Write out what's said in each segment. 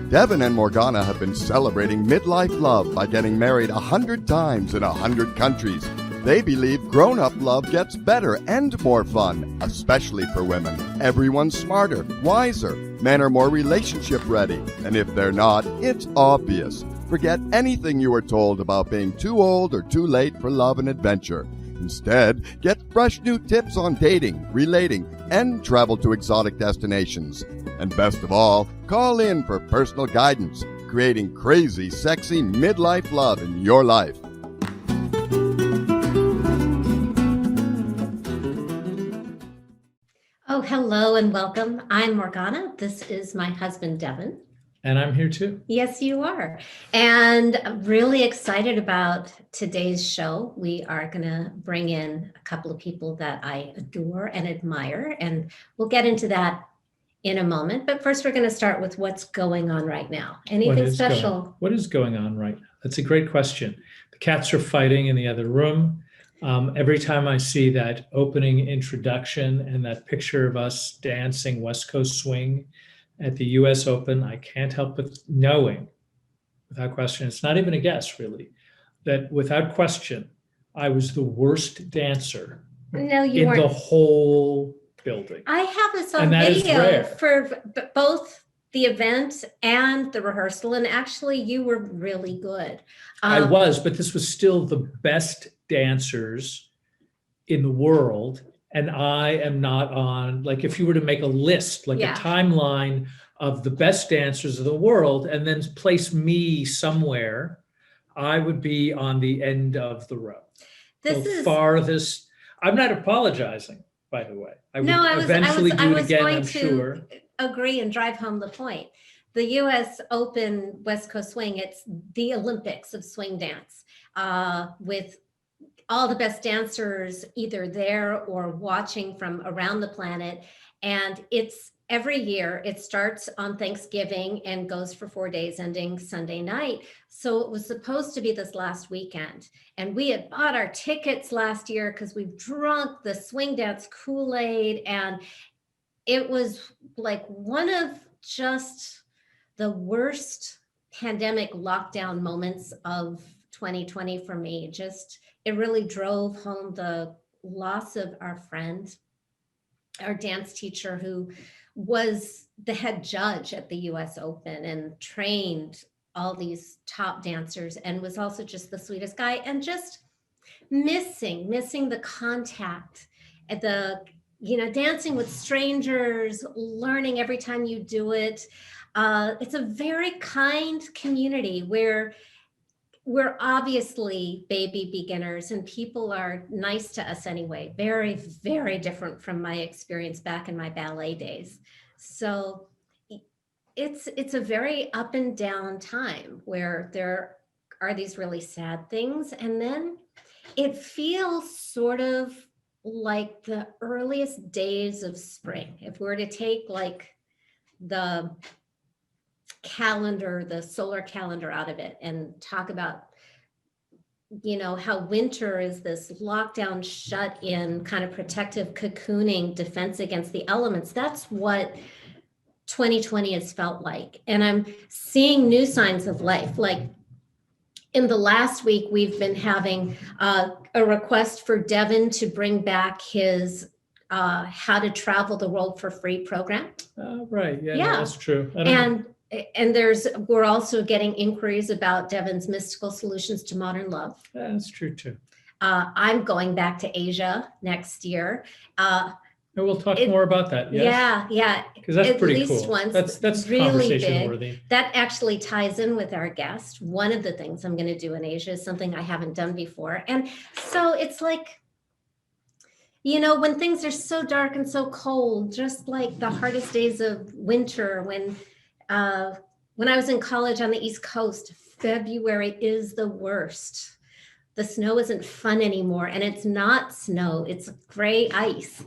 Devin and Morgana have been celebrating midlife love by getting married 100 times in 100 countries. They believe grown-up love gets better and more fun, especially for women. Everyone's smarter, wiser. Men are more relationship ready. And if they're not, it's obvious. Forget anything you were told about being too old or too late for love and adventure. Instead, get fresh new tips on dating, relating, and travel to exotic destinations. And best of all, call in for personal guidance, creating crazy, sexy midlife love in your life. Oh, hello and welcome. I'm Morgana. This is my husband, Devin. And I'm here too. Yes, you are. And I'm really excited about today's show. We are going to bring in a couple of people that I adore and admire, and we'll get into that in a moment. But first, we're going to start with what's going on right now. Anything special? What is going on right now? That's a great question. The cats are fighting in the other room. Every time I see that opening introduction and that picture of us dancing West Coast swing at the US Open, I can't help but knowing, without question, it's not even a guess really, that without question, I was the worst dancer in the whole building. I have this on video for both the event and the rehearsal, and actually you were really good. I was, but this was still the best dancers in the world. And I am not on, like if you were to make a list, like a timeline of the best dancers of the world and then place me somewhere, I would be on the end of the row. Farthest. I'm not apologizing, by the way. I would eventually do it again, I'm sure. Agree and drive home the point. The US Open West Coast Swing, it's the Olympics of swing dance, with all the best dancers either there or watching from around the planet. And it's every year, it starts on Thanksgiving and goes for 4 days, ending Sunday night. So it was supposed to be this last weekend. And we had bought our tickets last year because we've drunk the swing dance Kool-Aid. And it was like one of just the worst pandemic lockdown moments of 2020 for me. It really drove home the loss of our friend, our dance teacher, who was the head judge at the US Open and trained all these top dancers and was also just the sweetest guy, and just missing the contact at dancing with strangers, learning every time you do it. It's a very kind community where we're obviously baby beginners and people are nice to us anyway. Very, very different from my experience back in my ballet days. So it's a very up and down time where there are these really sad things. And then it feels sort of like the earliest days of spring. If we were to take like the calendar, the solar calendar out of it and talk about, how winter is this lockdown, shut in, kind of protective cocooning defense against the elements. That's what 2020 has felt like. And I'm seeing new signs of life. Like in the last week, we've been having a request for Devin to bring back his How to Travel the World for Free program. Right. Yeah, no, that's true. And we're also getting inquiries about Devin's mystical solutions to modern love. That's true too. I'm going back to Asia next year. And we'll talk more about that. Yes? Yeah. Because that's pretty cool. Once. That's really conversation big. Worthy. That actually ties in with our guest. One of the things I'm going to do in Asia is something I haven't done before. And so it's like, when things are so dark and so cold, just like the hardest days of winter, when I was in college on the East Coast, February is the worst. The snow isn't fun anymore, and it's not snow, it's gray ice.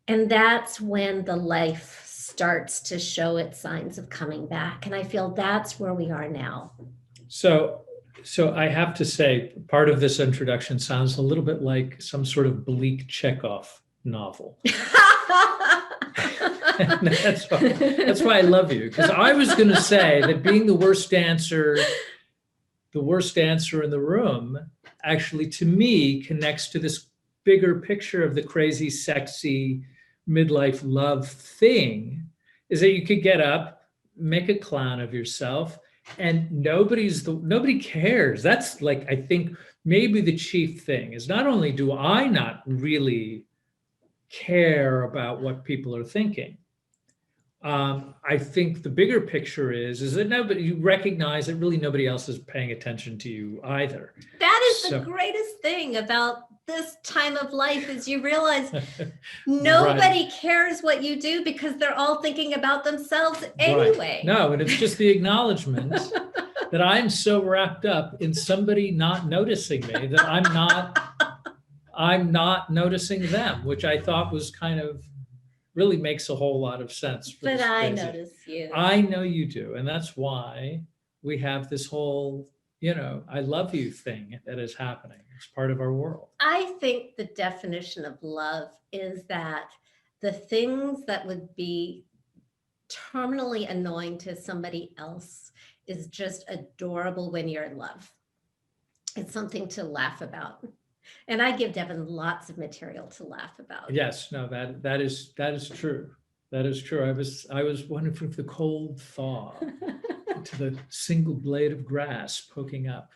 And that's when the life starts to show its signs of coming back. And I feel that's where we are now. So I have to say, part of this introduction sounds a little bit like some sort of bleak Chekhov novel. That's why I love you, because I was going to say that being the worst dancer in the room, actually, to me, connects to this bigger picture of the crazy, sexy midlife love thing, is that you could get up, make a clown of yourself, and nobody cares. That's like, I think maybe the chief thing is, not only do I not really care about what people are thinking, I think the bigger picture is that you recognize that really nobody else is paying attention to you either. That is the greatest thing about this time of life, is you realize nobody cares what you do, because they're all thinking about themselves anyway. Right. No, and it's just the acknowledgement that I'm so wrapped up in somebody not noticing me that I'm not noticing them, which I thought was kind of really makes a whole lot of sense. But I notice you. I know you do. And that's why we have this whole, I love you thing that is happening. It's part of our world. I think the definition of love is that the things that would be terminally annoying to somebody else is just adorable when you're in love. It's something to laugh about. And I give Devin lots of material to laugh about. Yes, no, that is true. That is true. I was wondering from the cold thaw to the single blade of grass poking up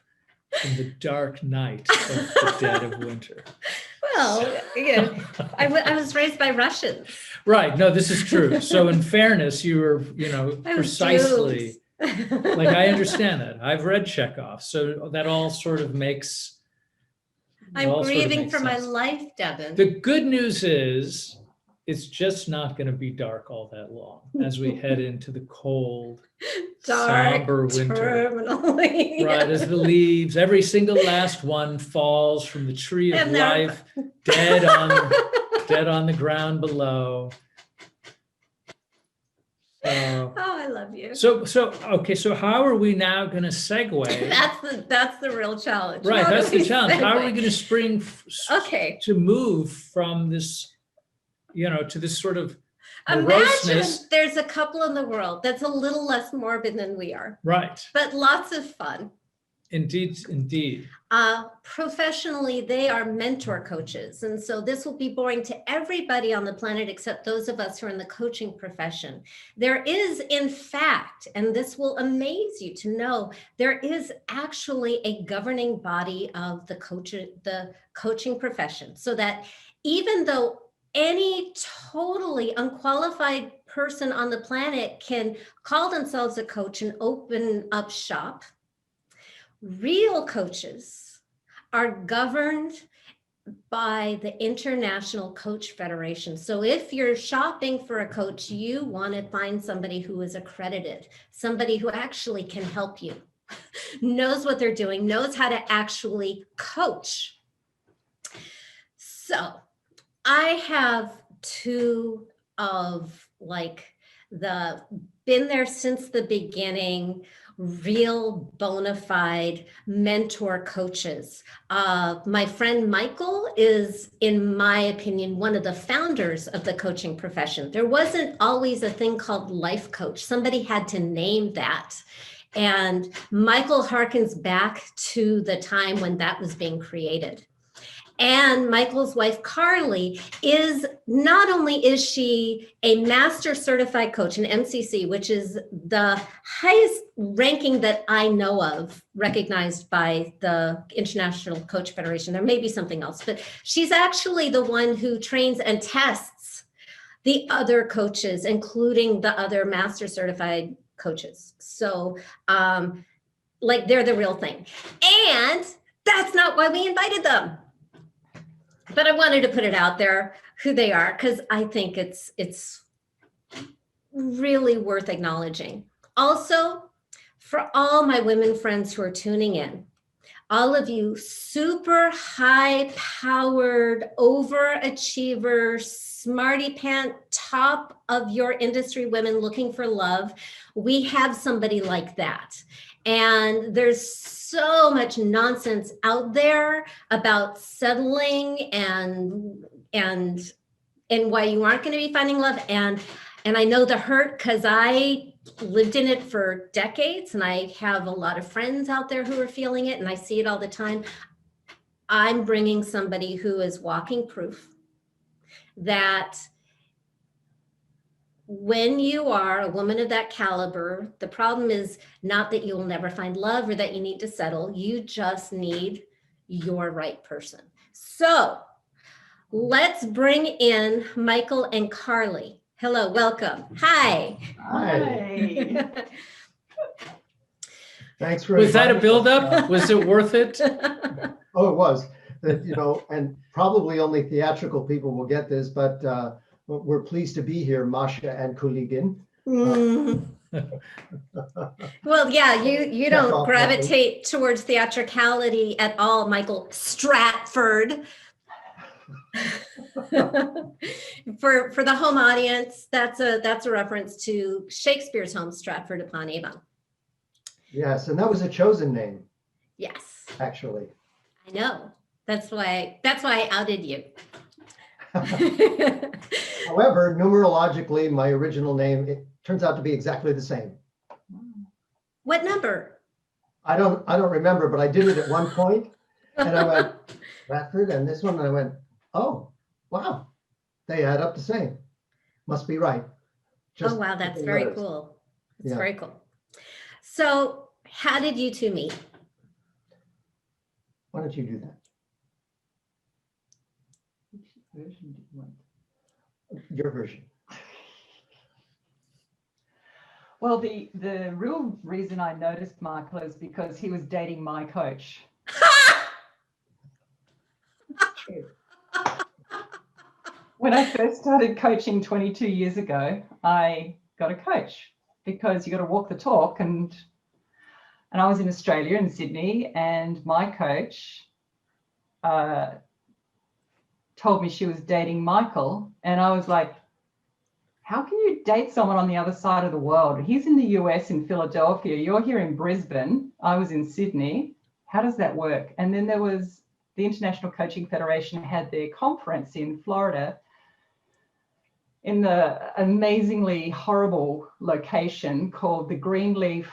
in the dark night of the dead of winter. Well, I was raised by Russians. Right. No, this is true. So in fairness, you were, precisely like, I understand that. I've read Chekhov. So that all sort of makes. I'm grieving for my life, Devin. The good news is it's just not going to be dark all that long as we head into the cold, somber winter. Terminally. Right, as the leaves, every single last one falls from the tree of life, dead on the ground below. I love you. So okay. So how are we now going to segue? That's the real challenge. Right, that's the challenge. How are we going to to move from this, to this sort of moroseness? Imagine there's a couple in the world that's a little less morbid than we are. Right. But lots of fun. Indeed. Professionally, they are mentor coaches. And so this will be boring to everybody on the planet except those of us who are in the coaching profession. There is, in fact, and this will amaze you to know, there is actually a governing body of the coaching profession, so that even though any totally unqualified person on the planet can call themselves a coach and open up shop, real coaches are governed by the International Coach Federation. So if you're shopping for a coach, you want to find somebody who is accredited, somebody who actually can help you, knows what they're doing, knows how to actually coach. So I have two of been there since the beginning, real bona fide mentor coaches. My friend Michael is, in my opinion, one of the founders of the coaching profession. There wasn't always a thing called life coach. Somebody had to name that. And Michael harkens back to the time when that was being created. And Michael's wife, Carly, is not only is she a master certified coach, an MCC, which is the highest ranking that I know of, recognized by the International Coach Federation. There may be something else, but she's actually the one who trains and tests the other coaches, including the other master certified coaches. So they're the real thing. And that's not why we invited them. But I wanted to put it out there who they are, because I think it's really worth acknowledging. Also, for all my women friends who are tuning in, all of you super high-powered, overachiever, smarty pant, top of your industry women looking for love, we have somebody like that. And there's so much nonsense out there about settling and why you aren't going to be finding love. And And I know the hurt because I lived in it for decades, and I have a lot of friends out there who are feeling it, and I see it all the time. I'm bringing somebody who is walking proof that when you are a woman of that caliber, the problem is not that you'll never find love or that you need to settle. You just need your right person. So let's bring in Michael and Carly. Hello, welcome. Hi. Hi. Thanks for Was that a inviting us. buildup? Was it worth it? Oh, it was. And probably only theatrical people will get this, but we're pleased to be here, Masha and Kuligin. Well, yeah, you don't gravitate towards theatricality at all, Michael. Stratford. For the home audience, that's a reference to Shakespeare's home, Stratford upon Avon. Yes, and that was a chosen name. Yes, Actually. I know. That's why I outed you. However, numerologically, my original name, it turns out to be exactly the same. What number? I don't remember, but I did it at one point, and I went Stratford, and this one, and I went, oh, wow, they add up the same. Must be right. Oh, wow, that's very cool. It's very cool. So how did you two meet? Why don't you do that? Which version do you want? Your version. Well, the real reason I noticed Michael is because he was dating my coach. When I first started coaching 22 years ago, I got a coach because you got to walk the talk, and I was in Australia, in Sydney, and my coach told me she was dating Michael, and I was like, how can you date someone on the other side of the world? He's in the US, in Philadelphia. You're here in Brisbane. I was in Sydney. How does that work? And then there was the International Coaching Federation had their conference in Florida in the amazingly horrible location called the Greenleaf.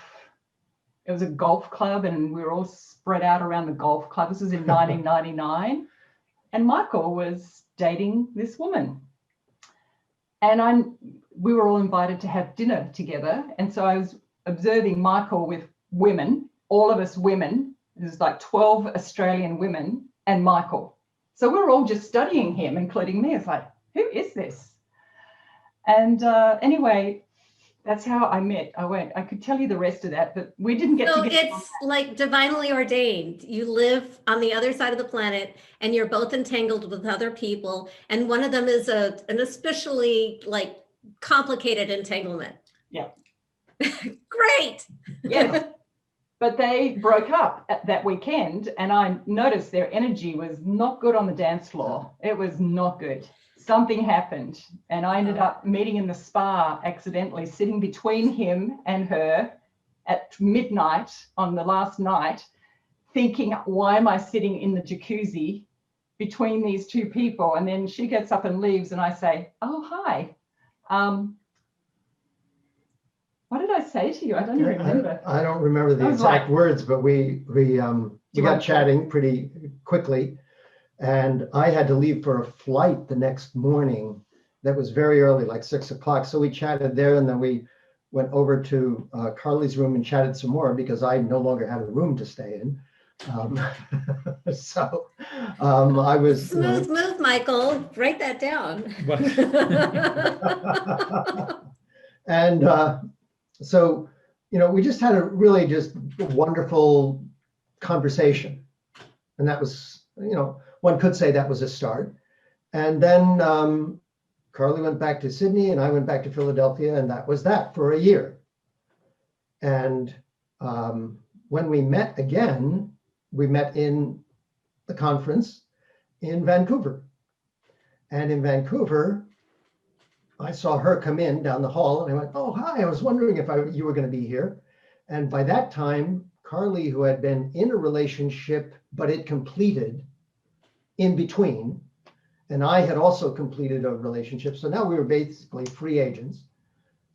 It was a golf club, and we were all spread out around the golf club. This was in 1999. And Michael was dating this woman. And we were all invited to have dinner together. And so I was observing Michael with women, all of us women. There's like 12 Australian women and Michael. So we were all just studying him, including me. It's like, who is this? And anyway, that's how I met. I could tell you the rest of that, but we didn't get So to get it's like divinely ordained. You live on the other side of the planet, and you're both entangled with other people, and one of them is an especially like complicated entanglement. Yeah. Great. Yes. But they broke up that weekend, and I noticed their energy was not good on the dance floor. It was not good. Something happened, and I ended up meeting in the spa accidentally, sitting between him and her at midnight on the last night, thinking, why am I sitting in the jacuzzi between these two people? And then she gets up and leaves, and I say, oh, hi. What did I say to you? I don't even remember. I don't remember the exact words, but we got chatting pretty quickly. And I had to leave for a flight the next morning that was very early, like 6 o'clock. So we chatted there, and then we went over to Carly's room and chatted some more because I no longer had a room to stay in. So I was smooth move, Michael. Write that down. And so, we just had a really just wonderful conversation, and that was, one could say that was a start. And then Carly went back to Sydney, and I went back to Philadelphia, and that was that for a year. And when we met again, we met in the conference in Vancouver. And in Vancouver, I saw her come in down the hall, and I went, oh, hi, I was wondering if you were going to be here. And by that time, Carly, who had been in a relationship, but it completed in between, and I had also completed a relationship. So now we were basically free agents.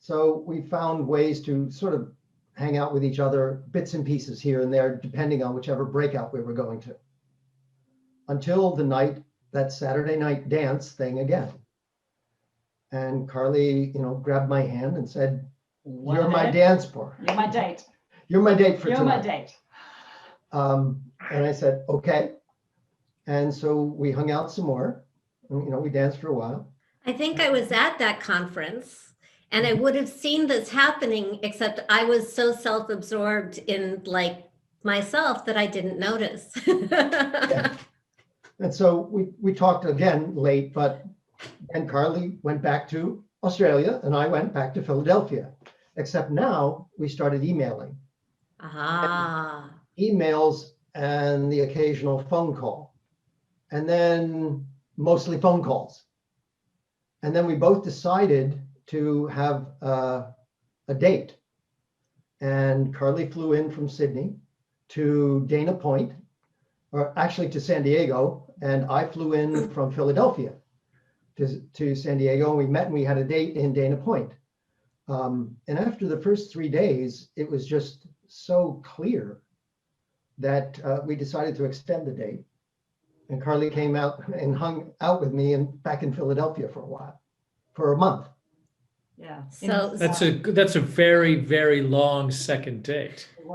So we found ways to sort of hang out with each other, bits and pieces here and there, depending on whichever breakout we were going to. Until the night, that Saturday night dance thing again. And Carly, grabbed my hand and said, "You're my dance partner. You're my date. You're my date for You're tonight." my date. And I said, "Okay." And so we hung out some more. We danced for a while. I think I was at that conference and I would have seen this happening, except I was so self-absorbed in like myself that I didn't notice. Yeah. And so we talked again late, but then Carly went back to Australia and I went back to Philadelphia. Except now we started emailing. Ah. Emails and the occasional phone call. And then mostly phone calls. And then we both decided to have a date. And Carly flew in from Sydney to Dana Point, or actually to San Diego, and I flew in from Philadelphia to San Diego, and we met and we had a date in Dana Point. And after the first 3 days, it was just so clear that we decided to extend the date. And Carly came out and hung out with me and back in Philadelphia for a while, for a month. Yeah. So That's a very, very long second date. It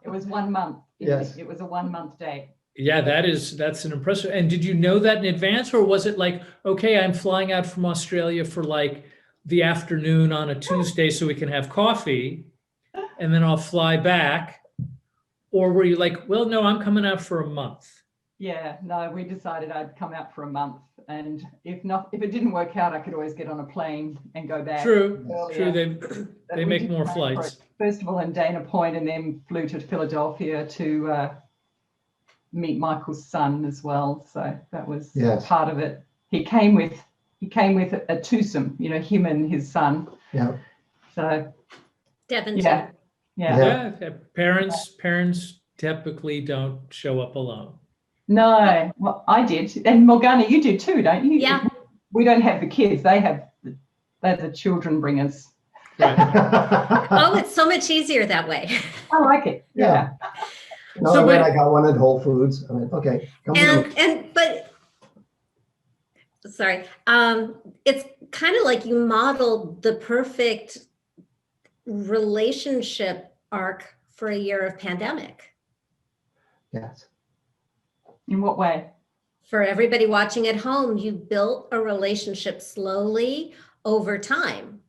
was 1 month. Yes. It was a 1 month date. Yeah, that's an impressive. And did you know that in advance, or was it like, okay, I'm flying out from Australia for like the afternoon on a Tuesday so we can have coffee, and then I'll fly back? Or were you like, well, no, I'm coming out for a month? Yeah, no, we decided I'd come out for a month, and if it didn't work out, I could always get on a plane and go back. True, earlier. true. They We make did more plan for flights. it, first of all in Dana Point, and then flew to Philadelphia to meet Michael's son as well. So that was part of it. He came with a twosome, him and his son. Yeah. So Devin. Yeah. Parents typically don't show up alone. No, well, I did, and Morgana, you do too, don't you? Yeah. We don't have the kids; they're the children bringers. Oh, it's so much easier that way. I like it. Yeah. No, So I got one at Whole Foods. I mean, okay. Sorry. It's kind of like you modeled the perfect relationship arc for a year of pandemic. Yes. In what way? For everybody watching at home, you built a relationship slowly over time.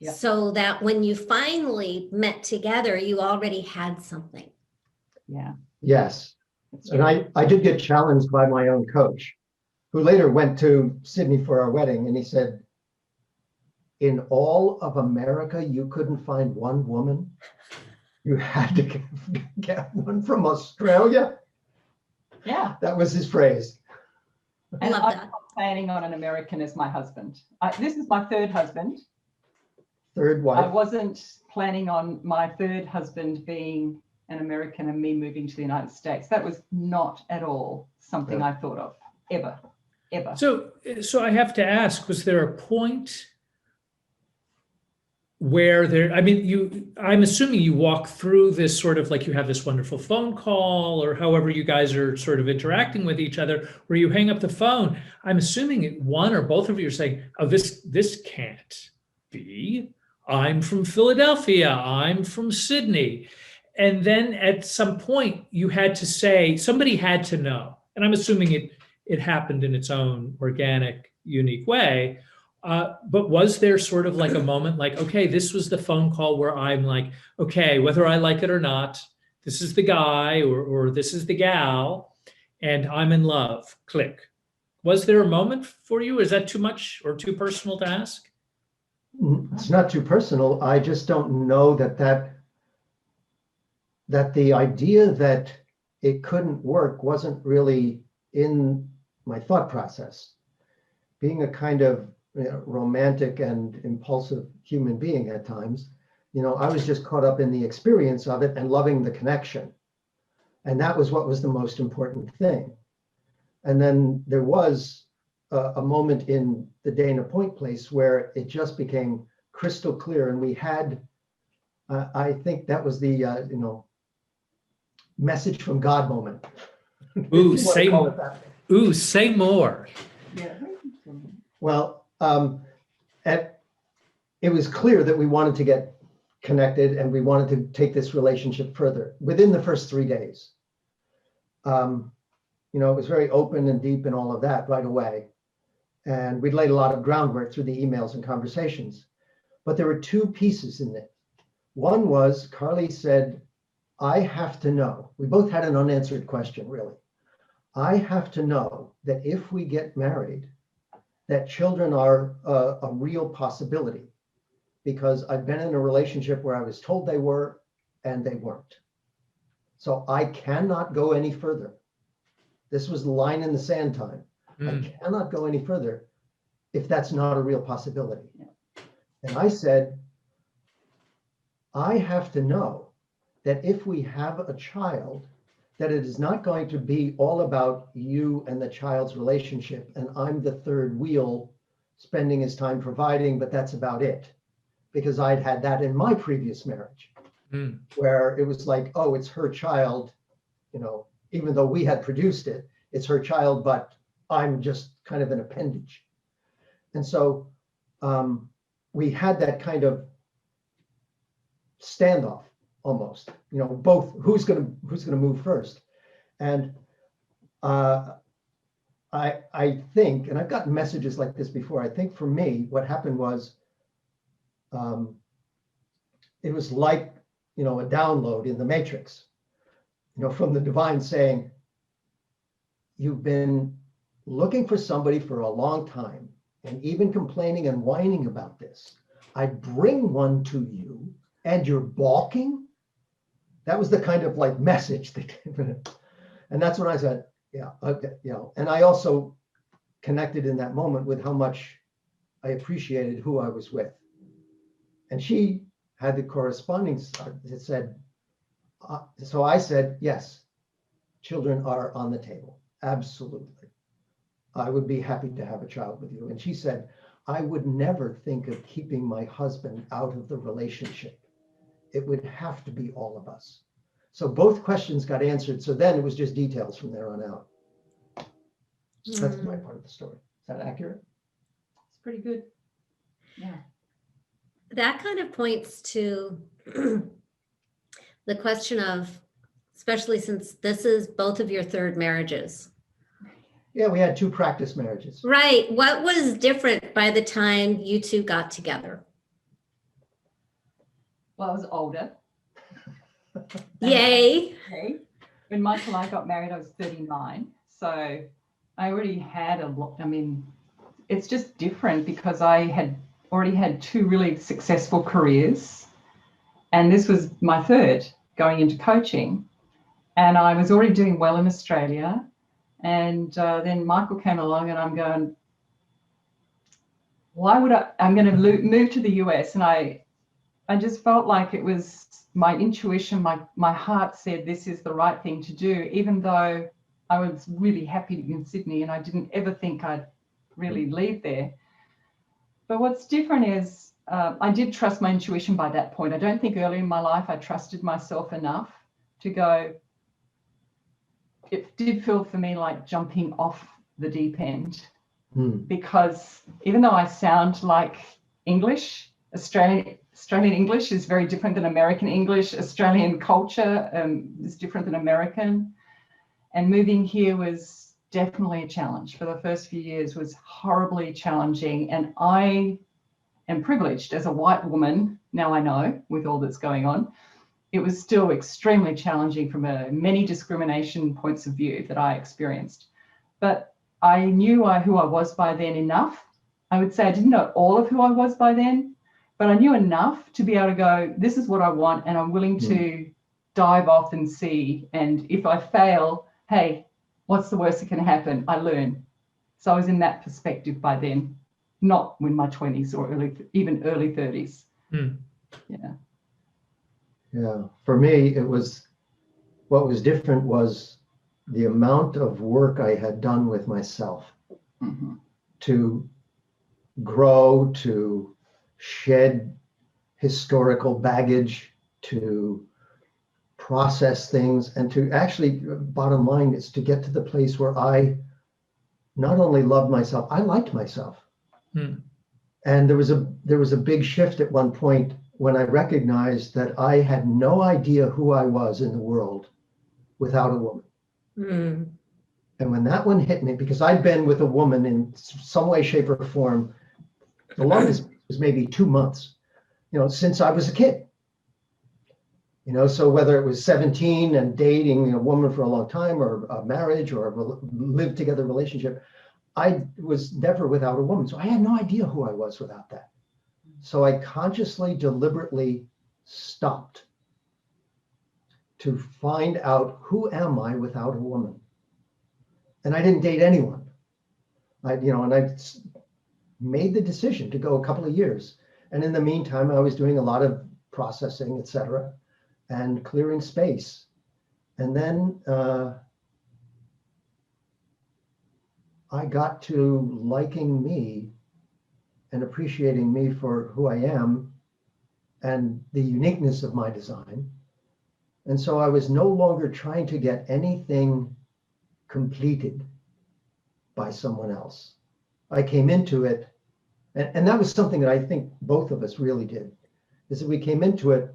Yeah. So that when you finally met together, you already had something. Yeah. Yes. And I did get challenged by my own coach, who later went to Sydney for our wedding, and he said, "In all of America, you couldn't find one woman? You had to get one from Australia?" Yeah. That was his phrase. I love that. I'm not planning on an American as my husband. This is my third husband. Third I wife. wasn't planning on my third husband being an American and me moving to the United States. That was not at all something I thought of, ever. So I have to ask, was there a point where I'm assuming you walk through this sort of like you have this wonderful phone call, or however you guys are sort of interacting with each other, where you hang up the phone. I'm assuming one or both of you are saying, oh, this can't be. I'm from Philadelphia. I'm from Sydney. And then at some point you had to say, somebody had to know. And I'm assuming it happened in its own organic, unique way. But was there sort of like a moment like, okay, this was the phone call where I'm like, okay, whether I like it or not, this is the guy or this is the gal, and I'm in love, click. Was there a moment for you? Is that too much or too personal to ask? It's not too personal. I just don't know that the idea that it couldn't work wasn't really in my thought process. Being a kind of romantic and impulsive human being at times, I was just caught up in the experience of it and loving the connection. And that was what was the most important thing. And then there was a moment in the Dana Point place where it just became crystal clear. And we had, I think that was the, message from God moment. Ooh, say more. Yeah. Well, it was clear that we wanted to get connected and we wanted to take this relationship further within the first 3 days. It was very open and deep and all of that right away. And we'd laid a lot of groundwork through the emails and conversations. But there were two pieces in it. One was Carly said, I have to know. We both had an unanswered question, really. I have to know that if we get married, that children are a real possibility, because I've been in a relationship where I was told they were and they weren't. So I cannot go any further. This was the line in the sand time. I cannot go any further if that's not a real possibility. Yeah. And I said, I have to know that if we have a child, that it is not going to be all about you and the child's relationship, and I'm the third wheel spending his time providing, but that's about it. Because I'd had that in my previous marriage, where it was like, oh, it's her child, even though we had produced it, it's her child, but I'm just kind of an appendage. And so we had that kind of standoff almost, both who's gonna move first. And I think, and I've gotten messages like this before, I think for me, what happened was it was like, a download in the matrix, from the divine saying, you've been looking for somebody for a long time and even complaining and whining about this. I bring one to you and you're balking. That was the kind of like message they gave it. And that's when I said, yeah, okay, And I also connected in that moment with how much I appreciated who I was with. And she had the corresponding, it said, so I said, yes, children are on the table. Absolutely. I would be happy to have a child with you. And she said, I would never think of keeping my husband out of the relationship. It would have to be all of us. So both questions got answered. So then it was just details from there on out. That's my part of the story. Is that accurate? It's pretty good. Yeah. That kind of points to the question of, especially since this is both of your third marriages. Yeah, we had 2 practice marriages. Right. What was different by the time you two got together? Well, I was older. Yay. Okay. When Michael and I got married, I was 39. So I already had a lot. I mean, it's just different because I had already had 2 really successful careers. And this was my third going into coaching. And I was already doing well in Australia. And then Michael came along and I'm going, why would I'm going to move to the US. And I just felt like it was my intuition, my heart said this is the right thing to do, even though I was really happy to be in Sydney and I didn't ever think I'd really leave there. But what's different is I did trust my intuition by that point. I don't think early in my life I trusted myself enough to go. It did feel for me like jumping off the deep end because even though I sound like English, Australian English is very different than American English. Australian culture is different than American. And moving here was definitely a challenge. For the first few years was horribly challenging. And I am privileged as a white woman, now I know, with all that's going on. It was still extremely challenging from many discrimination points of view that I experienced. But I knew who I was by then enough. I would say I didn't know all of who I was by then, but I knew enough to be able to go, this is what I want, and I'm willing to dive off and see. And if I fail, hey, what's the worst that can happen? I learn. So I was in that perspective by then, not in my 20s or even early 30s. Yeah, for me, what was different was the amount of work I had done with myself to grow, to shed historical baggage, to process things, and to actually, bottom line is to get to the place where I not only loved myself, I liked myself. And there was a big shift at one point when I recognized that I had no idea who I was in the world without a woman. And when that one hit me, because I'd been with a woman in some way, shape, or form, the longest was maybe 2 months, since I was a kid. So whether it was 17 and dating a woman for a long time, or a marriage, or a lived together relationship, I was never without a woman. So I had no idea who I was without that. So I consciously, deliberately stopped to find out, who am I without a woman? And I didn't date anyone. I made the decision to go a couple of years. And in the meantime, I was doing a lot of processing, etc., and clearing space. And then I got to liking me and appreciating me for who I am and the uniqueness of my design. And so I was no longer trying to get anything completed by someone else. I came into it, and that was something that I think both of us really did, is that we came into it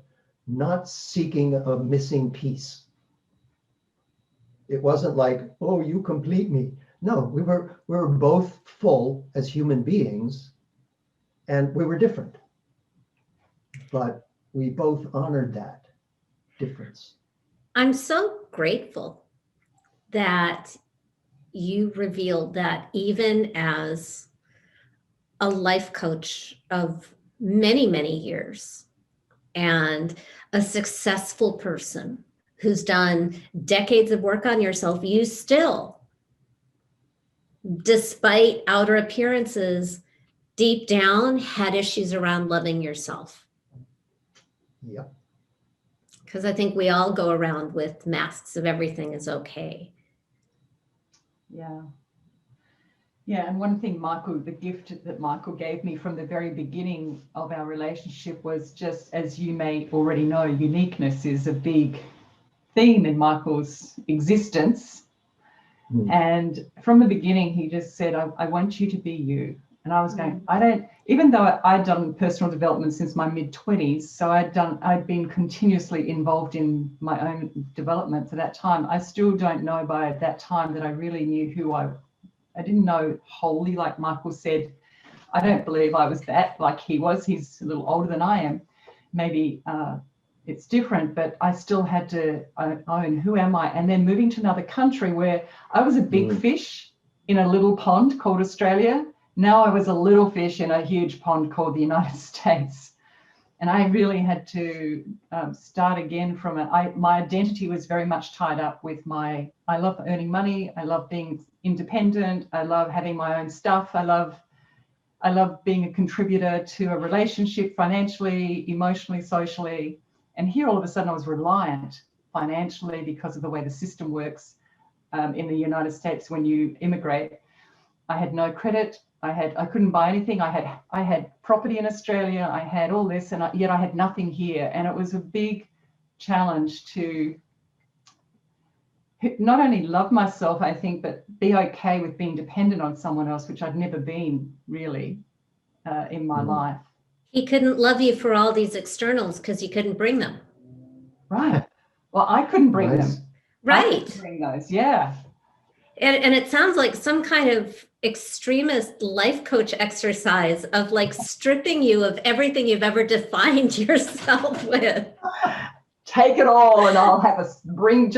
not seeking a missing piece. It wasn't like, oh, you complete me. No, we were both full as human beings, and we were different. But we both honored that difference. I'm so grateful that you revealed that, even as a life coach of many, many years and a successful person who's done decades of work on yourself, you still, despite outer appearances, deep down had issues around loving yourself. Yep. Because I think we all go around with masks of everything is okay. Yeah. Yeah, and one thing, Michael, the gift that Michael gave me from the very beginning of our relationship was, just as you may already know, uniqueness is a big theme in Michael's existence. And from the beginning, he just said, I want you to be you. And I was going, even though I'd done personal development since my mid-20s, so I'd been continuously involved in my own development for that time. I still don't know by that time that I really knew who I didn't know wholly, like Michael said. I don't believe I was that like he was. He's a little older than I am. Maybe it's different, but I still had to own who am I. And then moving to another country where I was a big fish in a little pond called Australia. Now I was a little fish in a huge pond called the United States. And I really had to start again from my identity was very much tied up with I love earning money. I love being independent. I love having my own stuff. I love being a contributor to a relationship, financially, emotionally, socially. And here all of a sudden I was reliant financially because of the way the system works in the United States when you immigrate. I had no credit. I couldn't buy anything. I had property in Australia. I had all this, and yet I had nothing here. And it was a big challenge to not only love myself, I think, but be okay with being dependent on someone else, which I'd never been really in my life. He couldn't love you for all these externals because you couldn't bring them. Right. Well, I couldn't bring them. Right. I couldn't bring those. Yeah. And it sounds like some kind of extremist life coach exercise of like stripping you of everything you've ever defined yourself with. Take it all, and I'll have bring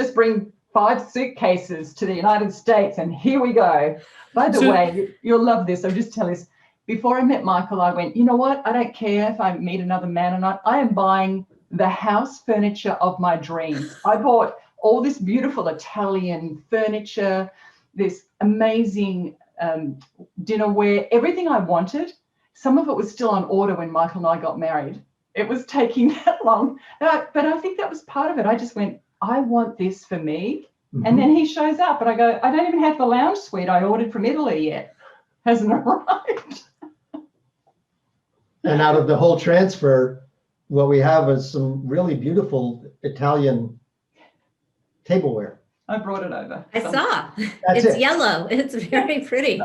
5 suitcases to the United States, and here we go. By the way, you'll love this. I'll just tell you this. Before I met Michael, I went, you know what? I don't care if I meet another man or not. I am buying the house furniture of my dreams. I bought all this beautiful Italian furniture, this amazing dinnerware, everything I wanted. Some of it was still on order when Michael and I got married. It was taking that long. But I think that was part of it. I just went, I want this for me. And then he shows up and I go, I don't even have the lounge suite I ordered from Italy yet. Hasn't arrived. And out of the whole transfer, what we have is some really beautiful Italian tableware. I brought it over. I saw. That's It's it. yellow. It's very pretty.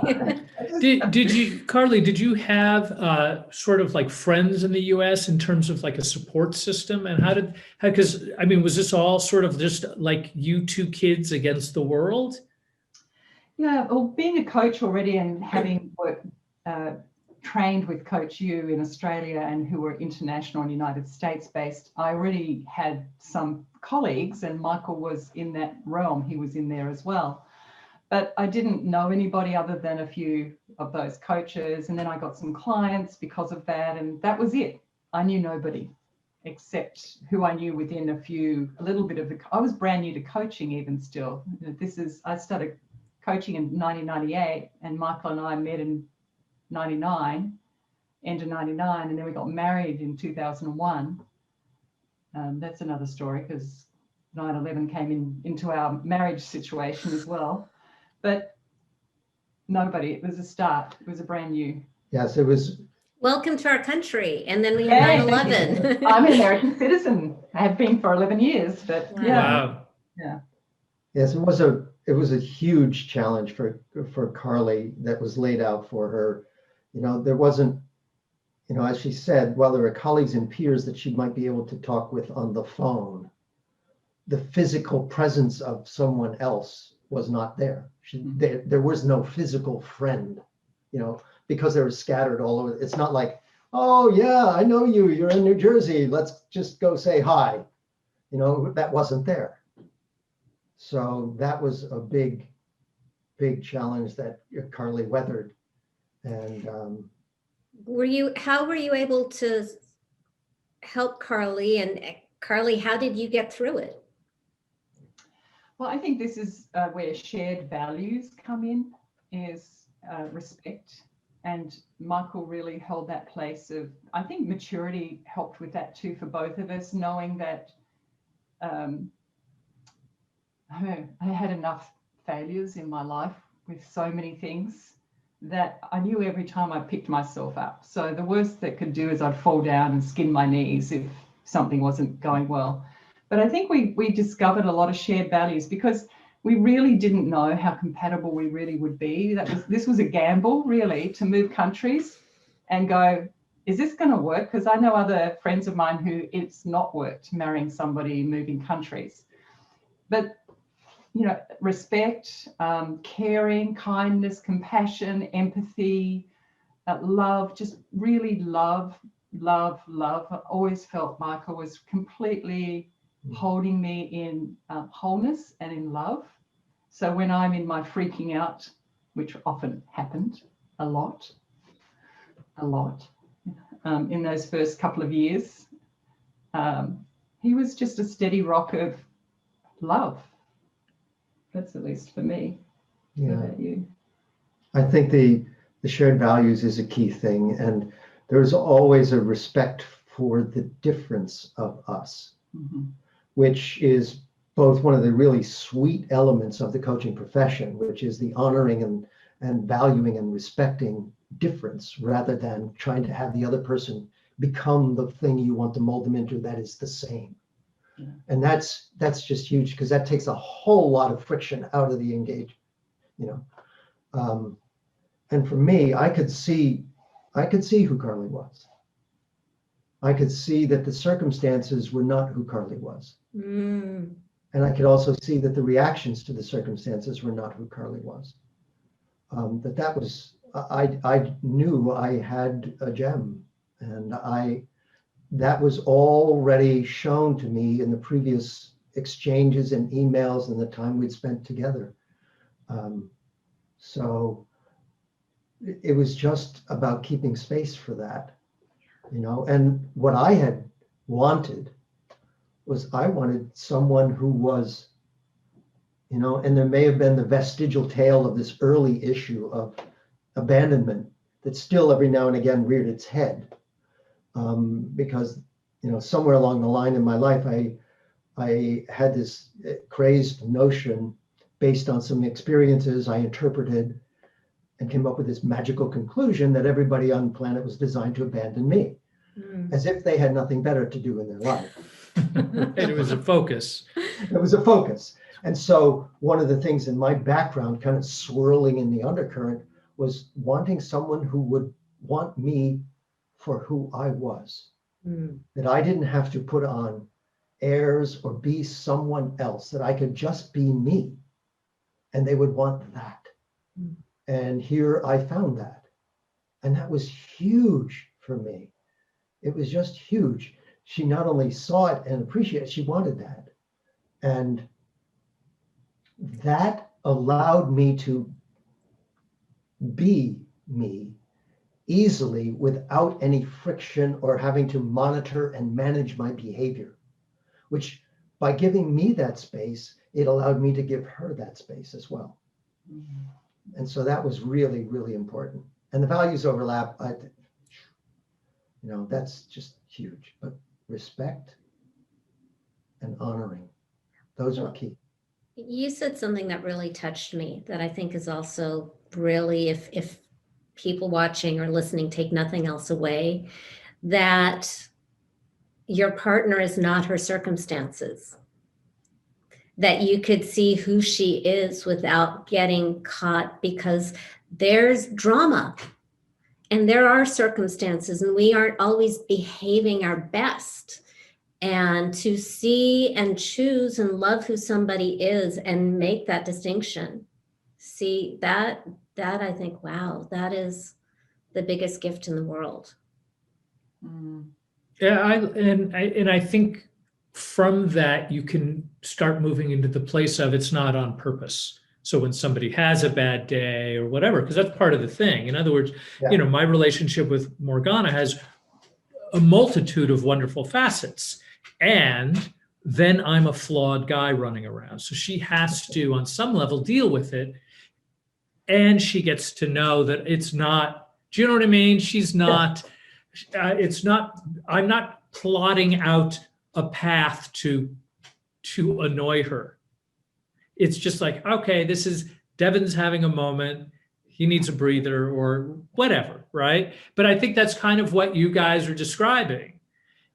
Did you, Carly, did you have sort of like friends in the US in terms of like a support system? And because I mean, was this all sort of just like you two kids against the world? Yeah, well, being a coach already and having worked, trained with Coach U in Australia and who were international and United States based, I already had some colleagues, and Michael was in that realm. He was in there as well. But I didn't know anybody other than a few of those coaches. And then I got some clients because of that. And that was it. I knew nobody except who I knew within a little bit of I was brand new to coaching even still. I started coaching in 1998, and Michael and I met in 99, end of 99, and then we got married in 2001. That's another story because 9/11 came into our marriage situation as well. But nobody, it was a start. It was a brand new. Yes, it was. Welcome to our country. And then we had 9/11. I'm an American citizen. I have been for 11 years, but Wow. yeah. Wow. Yeah. Yes, it was a huge challenge for Carly that was laid out for her. There wasn't, as she said, while there were colleagues and peers that she might be able to talk with on the phone, the physical presence of someone else was not there. There was no physical friend, because they were scattered all over. It's not like, oh yeah, I know you, you're in New Jersey, let's just go say hi. That wasn't there. So that was a big, big challenge that Carly weathered. And how were you able to help Carly? And Carly, how did you get through it? Well, I think this is where shared values come in, is respect. And Michael really held that place of, I think maturity helped with that too for both of us, knowing that I had enough failures in my life with so many things that I knew every time I picked myself up. So the worst that could do is I'd fall down and skin my knees if something wasn't going well. But I think we discovered a lot of shared values because we really didn't know how compatible we really would be. This was a gamble, really, to move countries and go, is this going to work? Because I know other friends of mine who it's not worked marrying somebody, moving countries. But respect, caring, kindness, compassion, empathy, love, just really love. I always felt Michael was completely holding me in wholeness and in love. So when I'm in my freaking out, which often happened a lot, in those first couple of years, he was just a steady rock of love. That's at least for me. Yeah. What about you? I think the shared values is a key thing, and there's always a respect for the difference of us, which is both one of the really sweet elements of the coaching profession, which is the honoring and valuing and respecting difference rather than trying to have the other person become the thing you want to mold them into that is the same. Yeah. And that's just huge because that takes a whole lot of friction out of the engagement, and for me, I could see who Carly was. I could see that the circumstances were not who Carly was. And I could also see that the reactions to the circumstances were not who Carly was. That was, I knew I had a gem, and that was already shown to me in the previous exchanges and emails and the time we'd spent together. So it was just about keeping space for that, and what I had wanted was I wanted someone who was, and there may have been the vestigial tale of this early issue of abandonment that still every now and again reared its head. Because, somewhere along the line in my life, I had this crazed notion based on some experiences I interpreted and came up with this magical conclusion that everybody on the planet was designed to abandon me, as if they had nothing better to do in their life. And it was a focus. It was a focus. And so one of the things in my background, kind of swirling in the undercurrent, was wanting someone who would want me for who I was, that I didn't have to put on airs or be someone else, that I could just be me, and they would want that. And here I found that. And that was huge for me. It was just huge. She not only saw it and appreciated it, she wanted that. And that allowed me to be me easily without any friction or having to monitor and manage my behavior, which by giving me that space, it allowed me to give her that space as well. And so that was really, really important. And the values overlap, that's just huge. But respect and honoring, those are key. You said something that really touched me that I think is also really, if people watching or listening take nothing else away, that your partner is not her circumstances, that you could see who she is without getting caught, because there's drama and there are circumstances and we aren't always behaving our best. And to see and choose and love who somebody is and make that distinction, see that I think, wow, that is the biggest gift in the world. Yeah, I think from that you can start moving into the place of it's not on purpose. So when somebody has a bad day or whatever, because that's part of the thing. In other words, my relationship with Morgana has a multitude of wonderful facets. And then I'm a flawed guy running around. So she has to, on some level, deal with it. And she gets to know that it's not, do you know what I mean? She's not, I'm not plotting out a path to annoy her. It's just like, okay, this is Devin's having a moment. He needs a breather or whatever, right? But I think that's kind of what you guys are describing,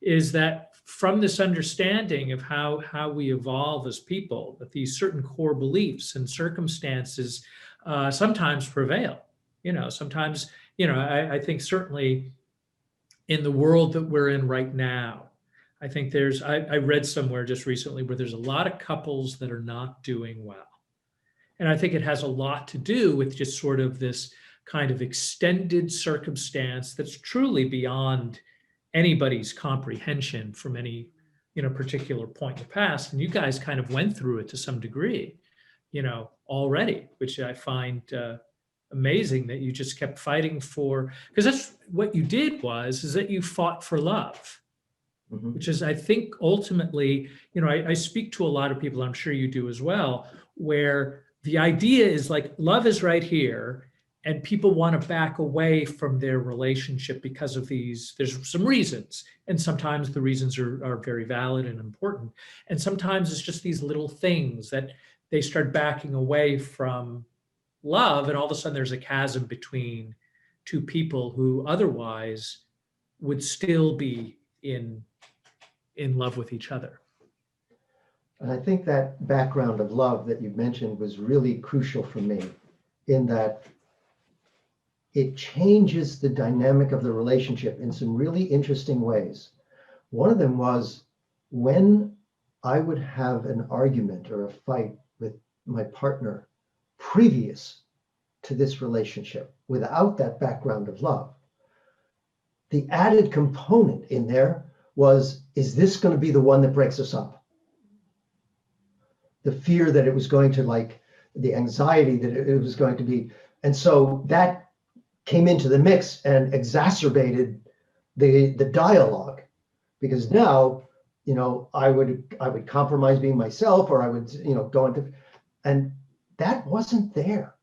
is that from this understanding of how we evolve as people, that these certain core beliefs and circumstances sometimes prevail. Sometimes, I think certainly in the world that we're in right now, I think I read somewhere just recently where there's a lot of couples that are not doing well. And I think it has a lot to do with just sort of this kind of extended circumstance that's truly beyond anybody's comprehension from any, particular point in the past. And you guys kind of went through it to some degree, already, which I find amazing that you just kept fighting for, because that's what you did is that you fought for love. Which is, I think, ultimately, I speak to a lot of people, I'm sure you do as well, where the idea is like, love is right here, and people want to back away from their relationship because of there's some reasons. And sometimes the reasons are very valid and important. And sometimes it's just these little things that they start backing away from love, and all of a sudden there's a chasm between two people who otherwise would still be in love with each other. And I think that background of love that you mentioned was really crucial for me, in that it changes the dynamic of the relationship in some really interesting ways. One of them was when I would have an argument or a fight with my partner previous to this relationship, without that background of love, the added component in there was, is this going to be the one that breaks us up? The fear that it was going to, the anxiety that it was going to be. And so that came into the mix and exacerbated the dialogue, because now, I would compromise being myself, or I would, go into, and that wasn't there.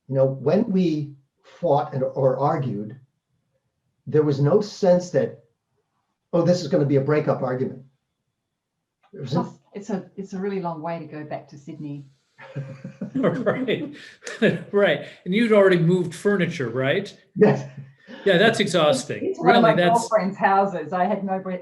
When we fought or argued, there was no sense that, oh, this is going to be a breakup argument. Plus, it's a really long way to go back to Sydney. Right. Right. And you'd already moved furniture, right? Yes. Yeah, that's exhausting. It's one of Really, my that's girlfriend's houses. I had no breath.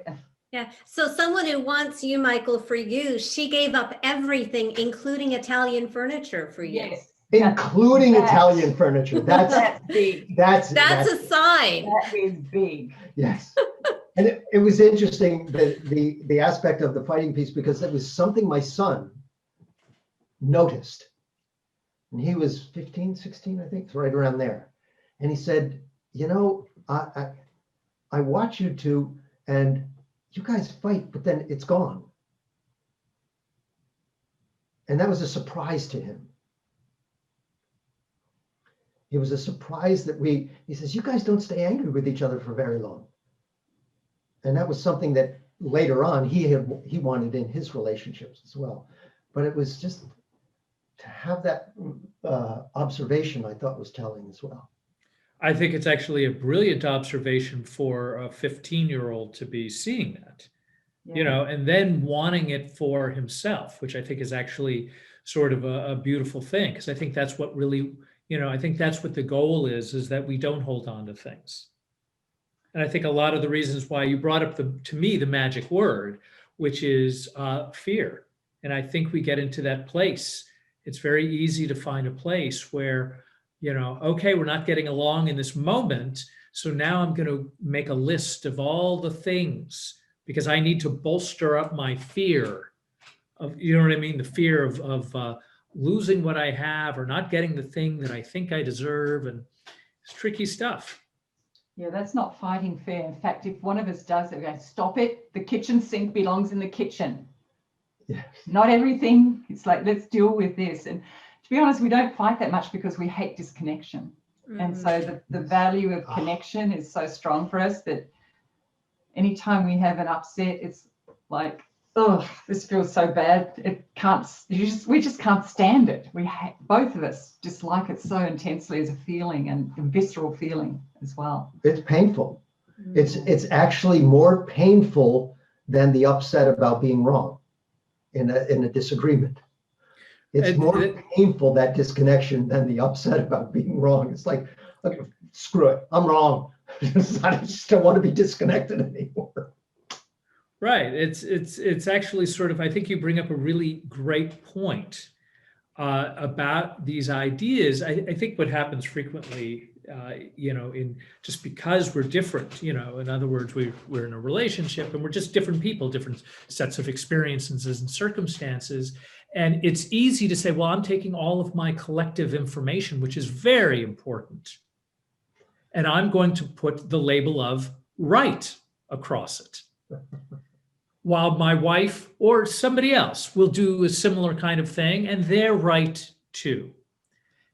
Yeah. So someone who wants you, Michael, for you, she gave up everything, including Italian furniture for you. Yes. Including That's- Italian furniture. That's big. That's That's a sign. That is big. yes. And it was interesting, the aspect of the fighting piece, because it was something my son noticed. And he was 15, 16, I think, it's right around there. And he said, you know, I watch you two and you guys fight, but then it's gone. And that was a surprise to him. It was a surprise that he says, you guys don't stay angry with each other for very long. And that was something that later on he wanted in his relationships as well. But it was just to have that observation, I thought was telling as well. I think it's actually a brilliant observation for a 15-year-old to be seeing that, you know, and then wanting it for himself, which I think is actually sort of a beautiful thing. Because I think that's what really, you know, I think that's what the goal is that we don't hold on to things. And I think a lot of the reasons why you brought up to me, the magic word, which is fear. And I think we get into that place. It's very easy to find a place where, you know, okay, we're not getting along in this moment. So now I'm going to make a list of all the things because I need to bolster up my fear of, you know what I mean? The fear of losing what I have or not getting the thing that I think I deserve. And it's tricky stuff. Yeah, that's not fighting fair. In fact, if one of us does it, we go, stop it. The kitchen sink belongs in the kitchen. Yeah. Not everything. It's like, let's deal with this. And to be honest, we don't fight that much because we hate disconnection. And so the value of connection is so strong for us that anytime we have an upset, it's like, oh, this feels so bad. We just can't stand it. Both of us dislike it so intensely as a feeling and a visceral feeling as well. It's painful. It's actually more painful than the upset about being wrong in a disagreement. It's more painful, that disconnection, than the upset about being wrong. It's like, okay, screw it, I'm wrong. I just don't want to be disconnected anymore. Right. It's actually sort of, I think you bring up a really great point about these ideas. I think what happens frequently, you know, in just because we're different, you know, in other words, we're in a relationship and we're just different people, different sets of experiences and circumstances. And it's easy to say, well, I'm taking all of my collective information, which is very important, and I'm going to put the label of right across it. While my wife or somebody else will do a similar kind of thing, and they're right too.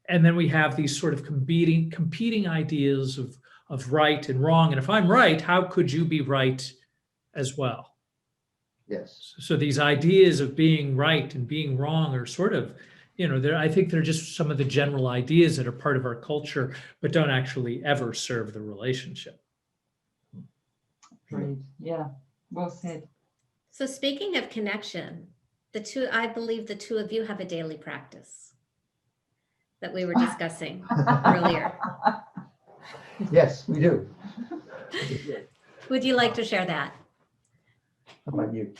And then we have these sort of competing ideas of right and wrong. And if I'm right, how could you be right as well? Yes. So these ideas of being right and being wrong are sort of, you know, I think they're just some of the general ideas that are part of our culture, but don't actually ever serve the relationship. Agreed. Yeah, well said. So speaking of connection, I believe the two of you have a daily practice that we were discussing earlier. Yes, we do. Would you like to share that? How about you?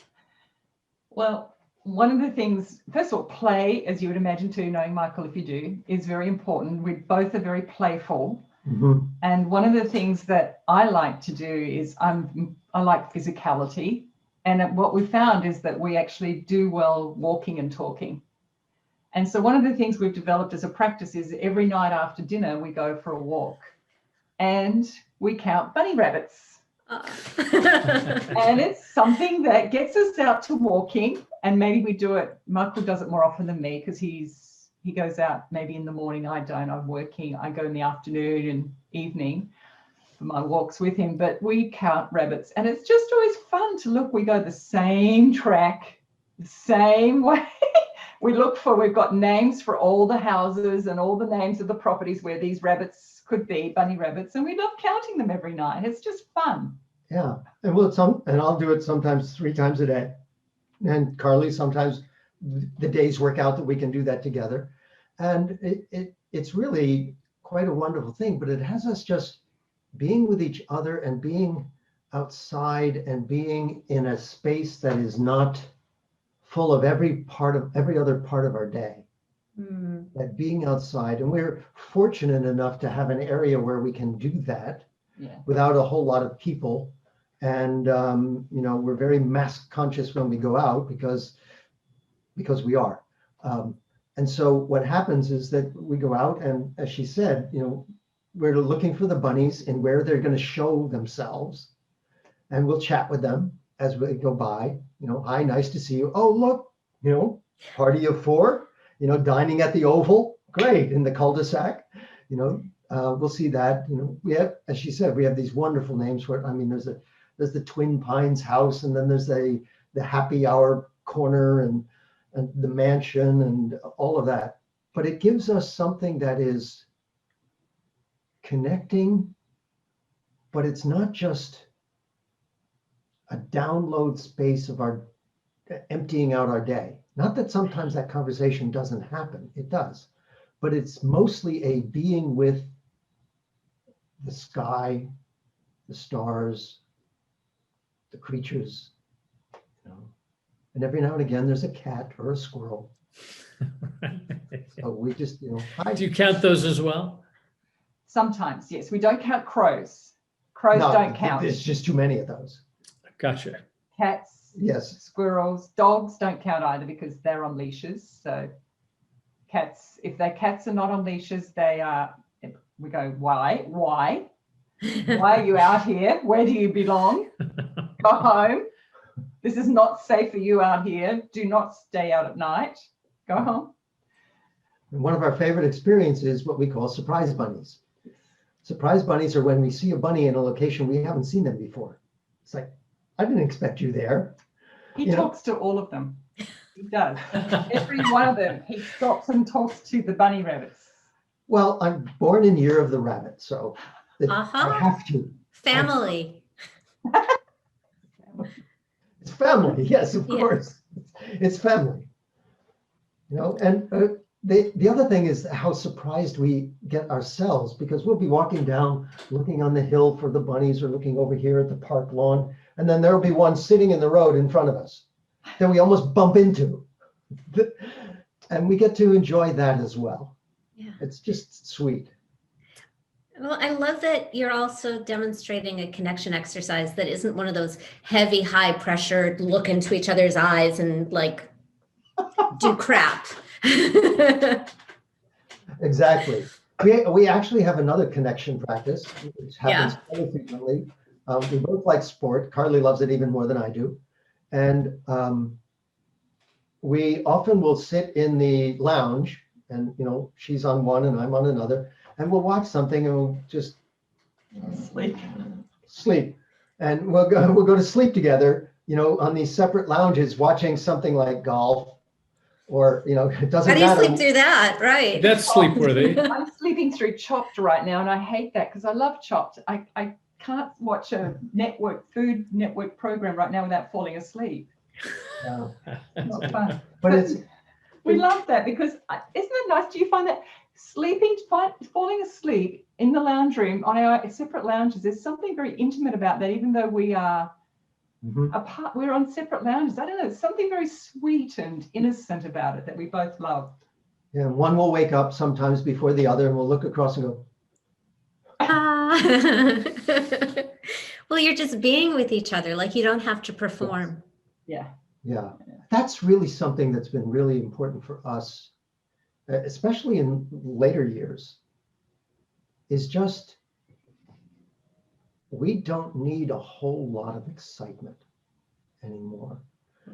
Well, one of the things, first of all, play, as you would imagine too, knowing Michael, if you do, is very important. We both are very playful. Mm-hmm. And one of the things that I like to do is I like physicality. And what we found is that we actually do well walking and talking. And so one of the things we've developed as a practice is every night after dinner, we go for a walk and we count bunny rabbits. And it's something that gets us out to walking, and maybe we do it. Michael does it more often than me because he goes out maybe in the morning. I don't. I'm working. I go in the afternoon and evening for my walks with him. But we count rabbits, and it's just always fun to look. We go the same track, the same way. We've got names for all the houses and all the names of the properties where these rabbits could be, bunny rabbits, and we love counting them every night. It's just fun. Yeah, and I'll do it sometimes 3 times a day, and Carly sometimes the days work out that we can do that together. And it's really quite a wonderful thing, but it has us just being with each other and being outside and being in a space that is not full of every other part of our day. That being outside, and we're fortunate enough to have an area where we can do that without a whole lot of people. And we're very mask conscious when we go out because we are. And so what happens is that we go out, and as she said, we're looking for the bunnies and where they're going to show themselves, and we'll chat with them as we go by. Hi, nice to see you. Oh, look, party of four, dining at the Oval. Great, in the cul-de-sac. We'll see that. We have, as she said, we have these wonderful names for it. There's the Twin Pines house, and then there's the happy hour corner, and the mansion, and all of that. But it gives us something that is connecting, but it's not just a download space of our emptying out our day. Not that sometimes that conversation doesn't happen, it does, but it's mostly a being with the sky, the stars, the creatures, and every now and again there's a cat or a squirrel. So we just, hi. Do you count those as well? Sometimes, yes. We don't count crows. Crows don't count. There's just too many of those. Gotcha. Cats, yes. Squirrels, dogs don't count either because they're on leashes. So cats, if their cats are not on leashes, we go, why? Why are you out here? Where do you belong? Go home. This is not safe for you out here. Do not stay out at night. Go home. And one of our favorite experiences is what we call surprise bunnies. Surprise bunnies are when we see a bunny in a location we haven't seen them before. It's like, I didn't expect you there. He talks to all of them. He does. Every one of them, he stops and talks to the bunny rabbits. Well, I'm born in Year of the Rabbit, so I have to. Family. It's family, yes, of course. It's family. And the other thing is how surprised we get ourselves, because we'll be walking down, looking on the hill for the bunnies, or looking over here at the park lawn, and then there'll be one sitting in the road in front of us that we almost bump into. And we get to enjoy that as well. Yeah. It's just sweet. Well, I love that you're also demonstrating a connection exercise that isn't one of those heavy, high pressure, look into each other's eyes and like do crap. Exactly. We actually have another connection practice, which happens very frequently. We both like sport. Carly loves it even more than I do. And we often will sit in the lounge, and she's on one and I'm on another, and we'll watch something and we'll just sleep. And we'll go to sleep together, on these separate lounges, watching something like golf. Or, it doesn't matter. How do you sleep through that? Right. That's sleep-worthy. I'm sleeping through Chopped right now, and I hate that because I love Chopped. I can't watch a Food Network program right now without falling asleep. Yeah. Not fun. But we love that because isn't it nice? Do you find that falling asleep in the lounge room on our separate lounges, there's something very intimate about that, even though we are apart, we're on separate lounges. I don't know, there's something very sweet and innocent about it that we both love. Yeah, one will wake up sometimes before the other, and we'll look across and go, well, you're just being with each other, like you don't have to perform. Yeah. That's really something that's been really important for us, especially in later years, is just we don't need a whole lot of excitement anymore.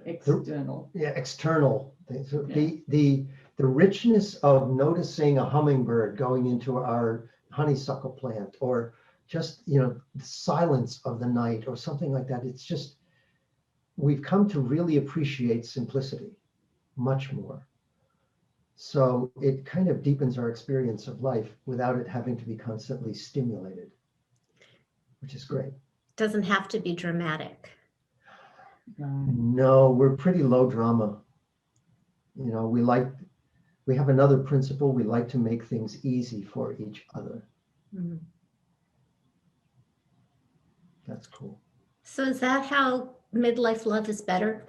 External. External. The richness of noticing a hummingbird going into our honeysuckle plant, or just, the silence of the night or something like that. It's just, we've come to really appreciate simplicity much more. So it kind of deepens our experience of life without it having to be constantly stimulated, which is great. Doesn't have to be dramatic. No, we're pretty low drama. You know, we have another principle. We like to make things easy for each other. Mhm. That's cool. So is that how midlife love is better?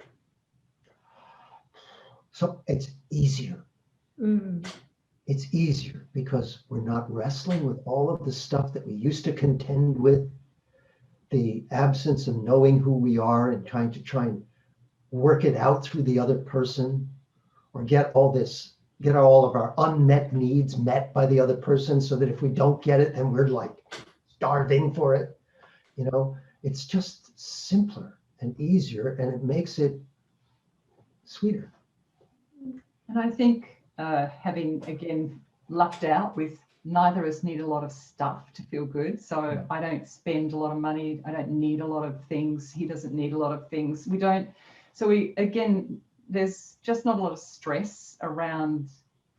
So it's easier. Mm. It's easier because we're not wrestling with all of the stuff that we used to contend with, the absence of knowing who we are and trying to work it out through the other person, or get all of our unmet needs met by the other person, so that if we don't get it, then we're like starving for it. You know, it's just simpler and easier, and it makes it sweeter. And I think having, again, lucked out with neither of us need a lot of stuff to feel good. So I don't spend a lot of money. I don't need a lot of things. He doesn't need a lot of things. We don't. So again, there's just not a lot of stress around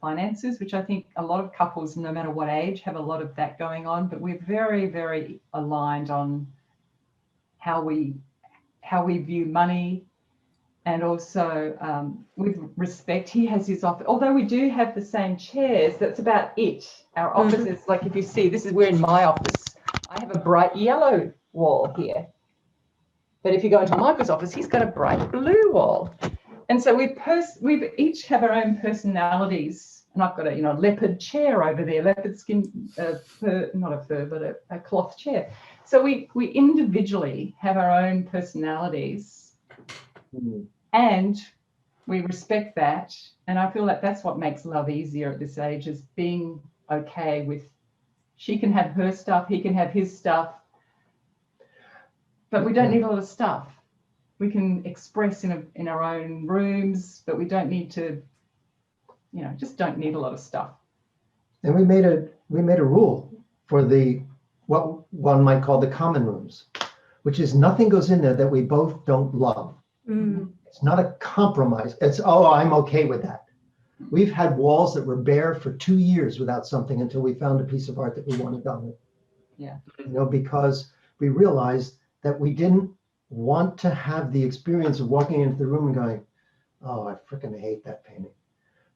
finances, which I think a lot of couples, no matter what age, have a lot of that going on. But we're very, very aligned on how we view money. And also with respect, he has his office. Although we do have the same chairs, that's about it. Our offices, like if you see, we're in my office. I have a bright yellow wall here. But if you go into Michael's office, he's got a bright blue wall. And so we each have our own personalities. And I've got a leopard chair over there, leopard skin, fur, not a fur, but a cloth chair. So we individually have our own personalities. And we respect that. And I feel like that's what makes love easier at this age, is being okay with, she can have her stuff, he can have his stuff, but we don't need a lot of stuff. We can express in our own rooms, but we don't need to, just don't need a lot of stuff. And we made a rule for what one might call the common rooms, which is nothing goes in there that we both don't love. Mm. It's not a compromise. It's, oh, I'm okay with that. We've had walls that were bare for 2 years without something until we found a piece of art that we wanted on it. Yeah. Because we realized that we didn't want to have the experience of walking into the room and going, oh, I freaking hate that painting.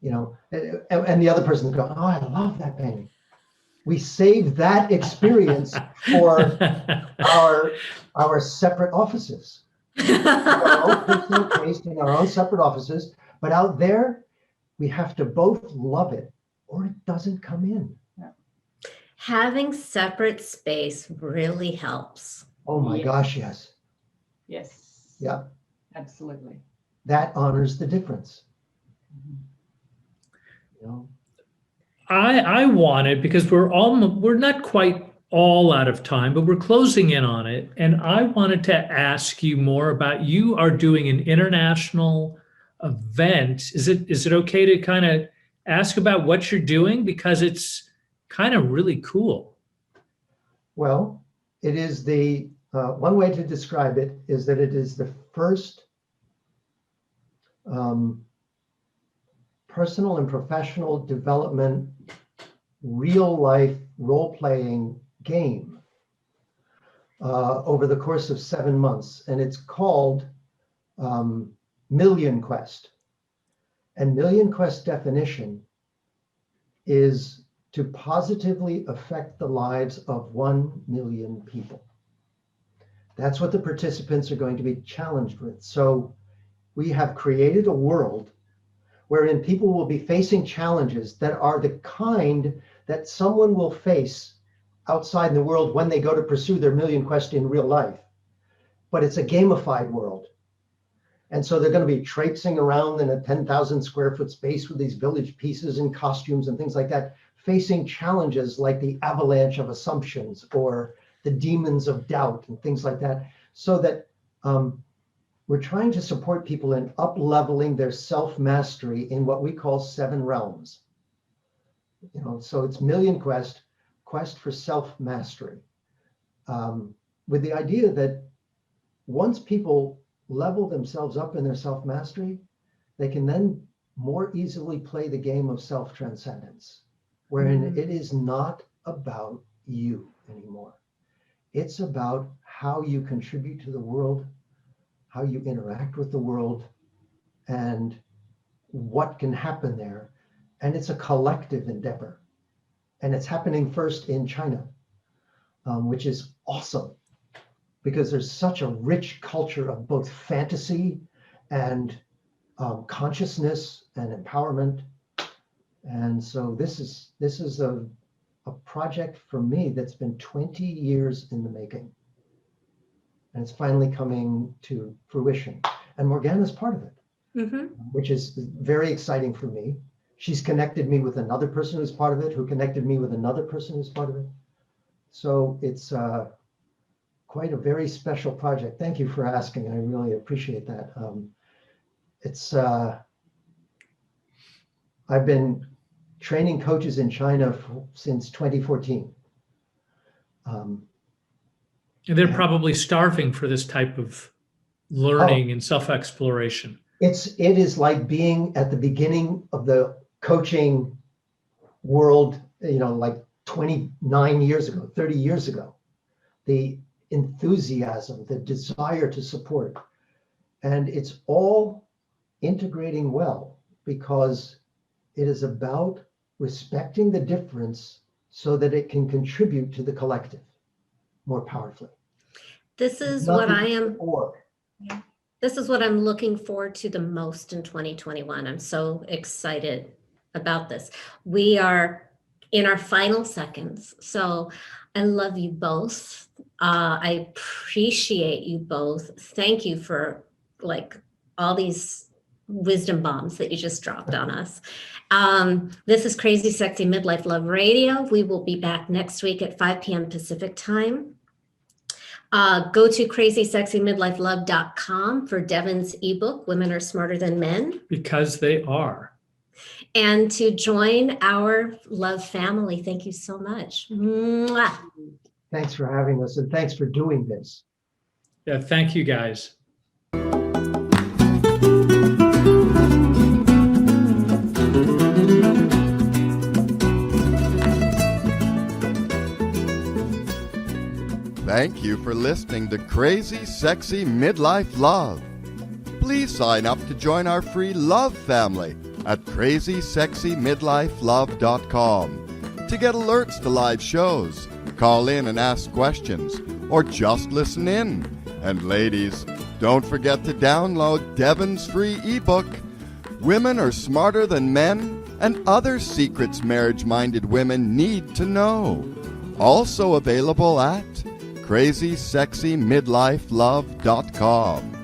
And the other person's going, oh, I love that painting. We saved that experience for our separate offices. Our own personal taste in our own separate offices, but out there we have to both love it or it doesn't come in. Having separate space really helps. Oh my gosh, yes. Yes. Yeah. Absolutely. That honors the difference. I wanted, because we're not quite all out of time, but we're closing in on it. And I wanted to ask you more about, you are doing an international event. Is it okay to kind of ask about what you're doing? Because it's kind of really cool. Well, it is one way to describe it is that it is the first personal and professional development, real life role-playing game over the course of 7 months. And it's called Million Quest. And Million Quest definition is to positively affect the lives of 1 million people. That's what the participants are going to be challenged with. So we have created a world wherein people will be facing challenges that are the kind that someone will face outside in the world when they go to pursue their Million Quest in real life. But it's a gamified world. And so they're going to be traipsing around in a 10,000 square foot space with these village pieces and costumes and things like that, facing challenges like the avalanche of assumptions or the demons of doubt and things like that, so that we're trying to support people in up-leveling their self-mastery in what we call 7 realms. So it's Million Quest for self-mastery, with the idea that once people level themselves up in their self-mastery, they can then more easily play the game of self-transcendence, wherein it is not about you anymore. It's about how you contribute to the world, how you interact with the world, and what can happen there. And it's a collective endeavor. And it's happening first in China, which is awesome because there's such a rich culture of both fantasy and consciousness and empowerment. And so this is a project for me that's been 20 years in the making. And it's finally coming to fruition. And Morgana's part of it, which is very exciting for me. She's connected me with another person who's part of it, who connected me with another person who's part of it. So it's quite a very special project. Thank you for asking. I really appreciate that. I've been training coaches in China since 2014. And they're probably starving for this type of learning and self-exploration. It is like being at the beginning of the coaching world, like 29 years ago, 30 years ago. The enthusiasm, the desire to support. And it's all integrating well because it is about respecting the difference so that it can contribute to the collective more powerfully. This is This is what I'm looking forward to the most in 2021. I'm so excited about this. We are in our final seconds. So I love you both. I appreciate you both. Thank you for all these wisdom bombs that you just dropped on us. This is Crazy Sexy Midlife Love Radio. We will be back next week at 5 p.m. Pacific time. Go to crazysexymidlifelove.com for Devin's ebook, Women Are Smarter Than Men. Because they are. And to join our love family. Thank you so much. Mwah. Thanks for having us and thanks for doing this. Yeah, thank you guys. Thank you for listening to Crazy Sexy Midlife Love. Please sign up to join our free love family at crazysexymidlifelove.com to get alerts to live shows, call in and ask questions, or just listen in. And ladies, don't forget to download Devin's free ebook, Women Are Smarter Than Men and Other Secrets Marriage-Minded Women Need to Know. Also available at crazysexymidlifelove.com.